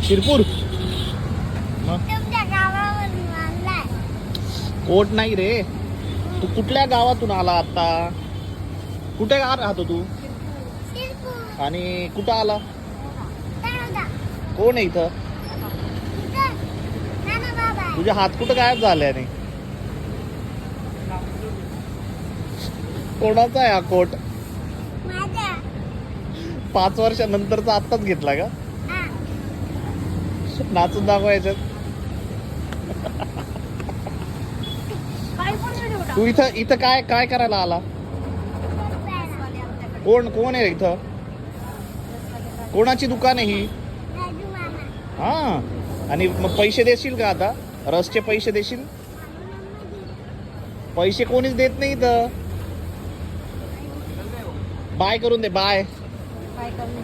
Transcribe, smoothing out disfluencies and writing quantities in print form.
शिरपूर मग तुमच्या गावावरून आणलाय. कोट नाही रे. तू कुठल्या गावातून आला आता? कुठे राहतो तू? शिरपूर. आणि कुठं आला? तळोदा. कोण आहे इथं? इथं नाना बाबा आहे. तुझे हात कुठं गायब झाले? आणि कोणाचा आहे हा कोट? माझ्या. 5 वर्षानंतरचा आत्ताच घेतला का? हा. नाचून दाखवायचं. तू इथं इथं काय काय करायला आला? कोण कोण आहे इथं? कोणाची दुकान आहे ही? राजू मामा. हा. आणि मग पैसे देशील का आता? रसचे पैसे देशील? पैसे कोणीच देत नाही इथं. बाय करून दे. बाय. काय करून